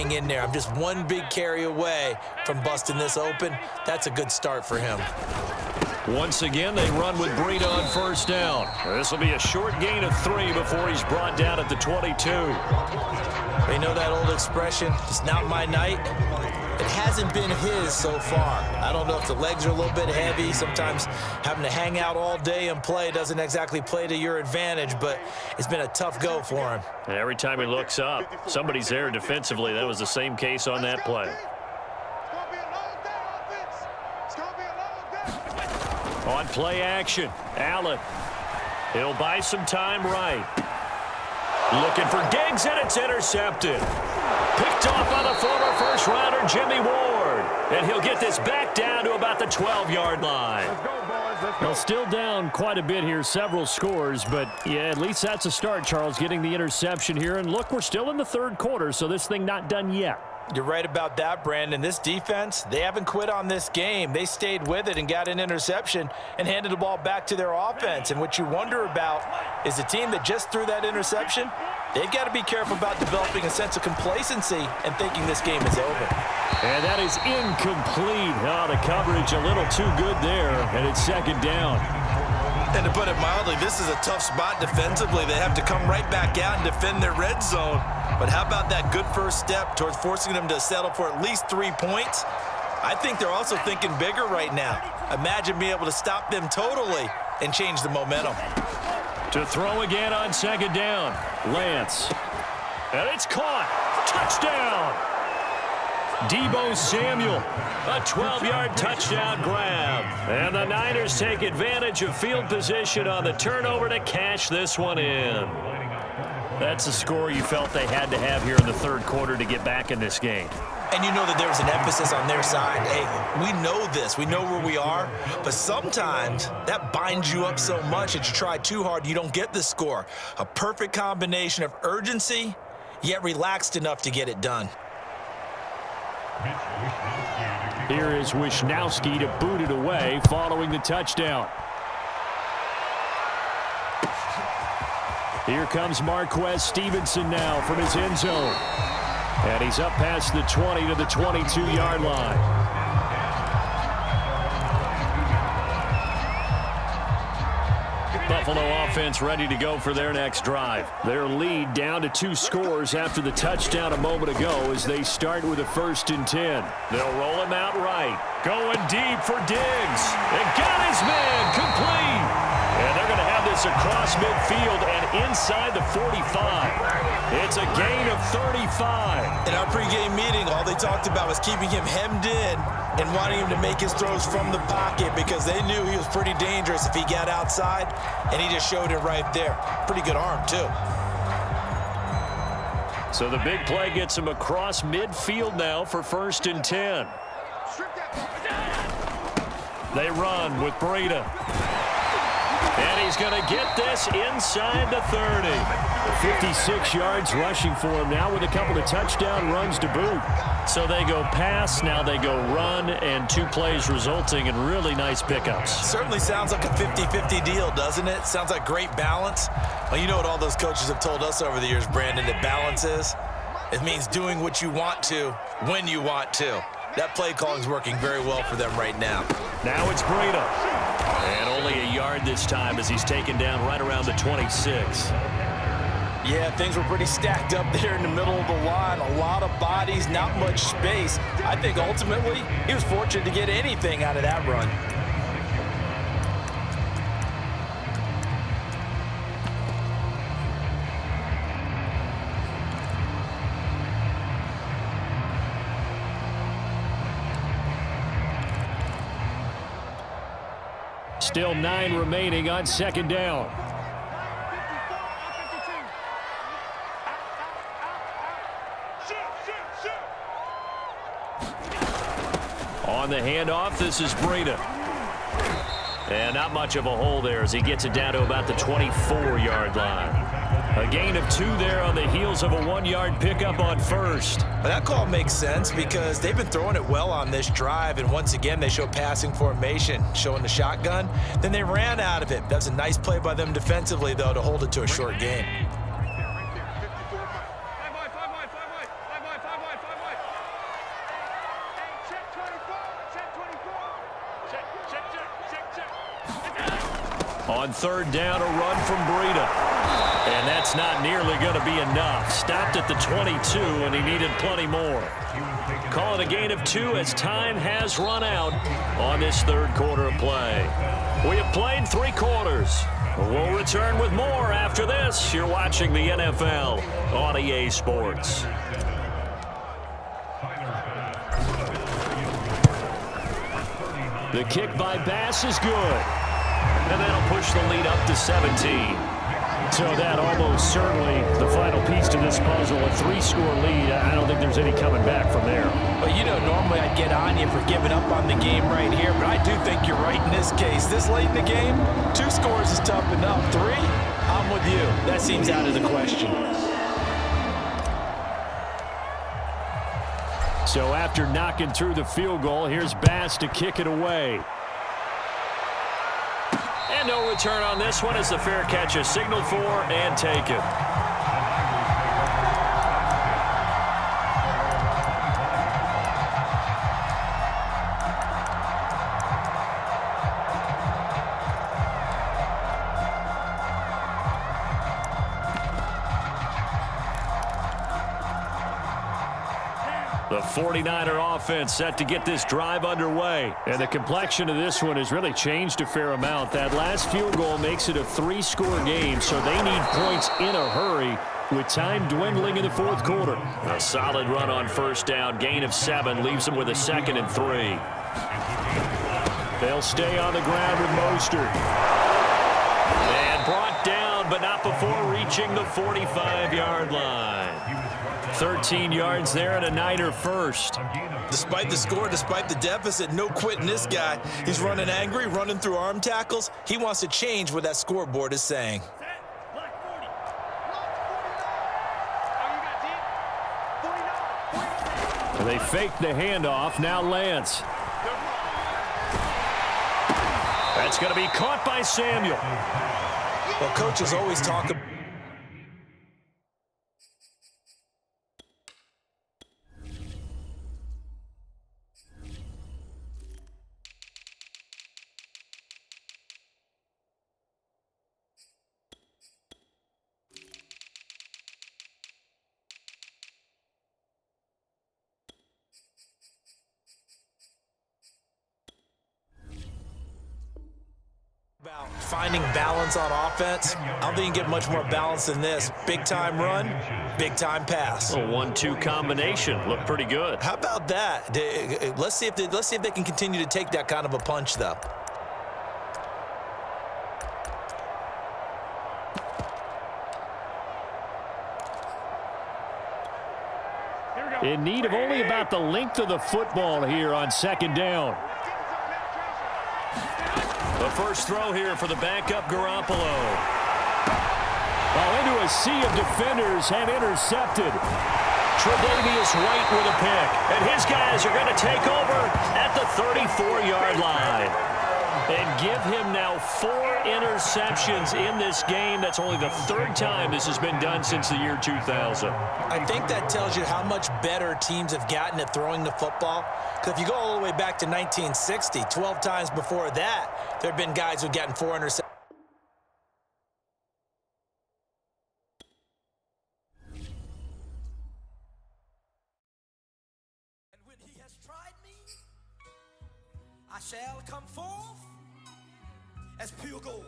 hang in there. I'm just one big carry away from busting this open. That's a good start for him. Once again, they run with Breida on first down. This will be a short gain of 3 before he's brought down at the 22. You know that old expression, it's not my night? It hasn't been his so far. I don't know if the legs are a little bit heavy. Sometimes having to hang out all day and play doesn't exactly play to your advantage, but it's been a tough go for him. And every time he looks up, somebody's there defensively. That was the same case on that play. On play action, Allen. He'll buy some time right. Looking for Diggs, and it's intercepted. Picked off by the former first-rounder Jimmy Ward. And he'll get this back down to about the 12-yard line. Well, still down quite a bit here, several scores, but yeah, at least that's a start, Charles, getting the interception here. And look, we're still in the third quarter, so this thing not done yet. You're right about that, Brandon. This defense, they haven't quit on this game. They stayed with it and got an interception and handed the ball back to their offense. And what you wonder about is the team that just threw that interception, they've got to be careful about developing a sense of complacency and thinking this game is over. And that is incomplete. Oh, the coverage a little too good there, and it's second down. And to put it mildly, this is a tough spot defensively. They have to come right back out and defend their red zone. But how about that good first step towards forcing them to settle for at least 3 points? I think they're also thinking bigger right now. Imagine being able to stop them totally and change the momentum. To throw again on second down, Lance. And it's caught. Touchdown. Deebo Samuel, a 12-yard touchdown grab. And the Niners take advantage of field position on the turnover to cash this one in. That's a score you felt they had to have here in the third quarter to get back in this game. And you know that there was an emphasis on their side. Hey, we know this. We know where we are. But sometimes that binds you up so much that you try too hard, you don't get the score. A perfect combination of urgency, yet relaxed enough to get it done. Here is Wisnowski to boot it away following the touchdown. Here comes Marquez Stevenson now from his end zone. And he's up past the 20 to the 22-yard line. Buffalo offense ready to go for their next drive. Their lead down to 2 scores after the touchdown a moment ago as they start with a 1st and 10. They'll roll him out right. Going deep for Diggs. And got his man complete. And they're going to have this across midfield and inside the 45. It's a gain of 35. In our pregame meeting, all they talked about was keeping him hemmed in and wanting him to make his throws from the pocket because they knew he was pretty dangerous if he got outside, and he just showed it right there. Pretty good arm, too. So the big play gets him across midfield now for 1st and 10. They run with Breida. And he's going to get this inside the 30. 56 yards rushing for him now with a couple of touchdown runs to boot. So they go pass, now they go run, and 2 plays resulting in really nice pickups. Certainly sounds like a 50-50 deal, doesn't it? Sounds like great balance. Well, you know what all those coaches have told us over the years, Brandon, that balance is? It means doing what you want to when you want to. That play calling is working very well for them right now. Now it's Breida. And only a yard this time as he's taken down right around the 26. Yeah, things were pretty stacked up there in the middle of the line. A lot of bodies, not much space. I think ultimately he was fortunate to get anything out of that run. Still 9 remaining on second down. On the handoff, this is Breida. And not much of a hole there as he gets it down to about the 24-yard line. A gain of 2 there on the heels of a 1-yard pickup on first. But that call makes sense because they've been throwing it well on this drive, and once again they show passing formation, showing the shotgun. Then they ran out of it. That's a nice play by them defensively, though, to hold it to a short game. On third down, a run from Breida. And that's not nearly going to be enough. Stopped at the 22, and he needed plenty more. Call it a gain of 2 as time has run out on this third quarter of play. We have played 3 quarters. We'll return with more after this. You're watching the NFL on EA Sports. The kick by Bass is good. And that'll push the lead up to 17. So that almost certainly the final piece to this puzzle, a 3-score lead. I don't think there's any coming back from there. But, you know, normally I'd get on you for giving up on the game right here, but I do think you're right in this case. This late in the game, 2 scores is tough enough. 3, I'm with you. That seems out of the question. So after knocking through the field goal, here's Bass to kick it away. And no return on this one as the fair catch is signaled for and taken. The 49er offense set to get this drive underway. And the complexion of this one has really changed a fair amount. That last field goal makes it a 3-score game, so they need points in a hurry with time dwindling in the fourth quarter. A solid run on first down. Gain of 7 leaves them with a 2nd and 3. They'll stay on the ground with Mostert. And brought down, but not before reaching the 45-yard line. 13 yards there and a Niner first. Despite the score, despite the deficit, no quitting this guy. He's running angry, running through arm tackles. He wants to change what that scoreboard is saying. They fake the handoff. Now Lance. That's going to be caught by Samuel. Well, coaches always talk about finding balance on offense. I don't think you can get much more balance than this. Big time run, big time pass. A 1-2 combination looked pretty good. How about that? Let's see if they can continue to take that kind of a punch, though. In need of only about the length of the football here on 2nd down. The first throw here for the backup Garoppolo. Well, into a sea of defenders and intercepted. Tre'Davious White with a pick. And his guys are going to take over at the 34-yard line. And give him now 4 interceptions in this game. That's only the 3rd time this has been done since the year 2000. I think that tells you how much better teams have gotten at throwing the football. Because if you go all the way back to 1960, 12 times before that, there have been guys who've gotten 4 interceptions. And when he has tried me, I shall come forth as pure gold.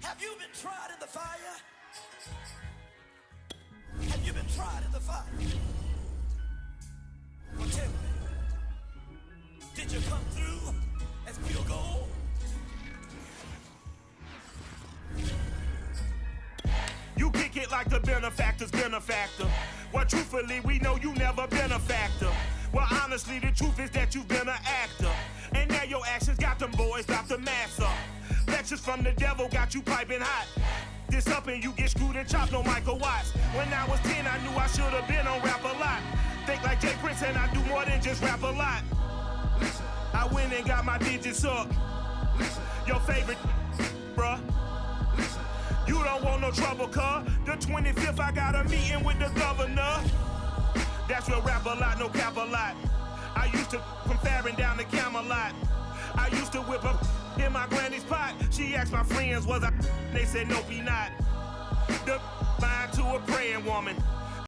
Have you been tried in the fire? Have you been tried in the fire? Well, tell me, did you come through as pure gold? You kick it like the benefactor's benefactor. Well, truthfully, we know you never been a factor. Well, honestly, the truth is that you've been an actor. And now your actions got them boys about to mass up. Lectures from the devil got you piping hot. This up and you get screwed and chopped, no Michael Watts. When I was 10, I knew I should have been on rap a lot. Think like Jay Prince and I do more than just rap a lot. Listen, I went and got my digits up. Listen, your favorite, bruh. Listen, you don't want no trouble, cuz. The 25th, I got a meeting with the governor. That's real rap a lot, no cap a lot. I used to from Farron down to Camelot. I used to whip up in my granny's pot. She asked my friends, was I? They said, nope, he not. The line to a praying woman.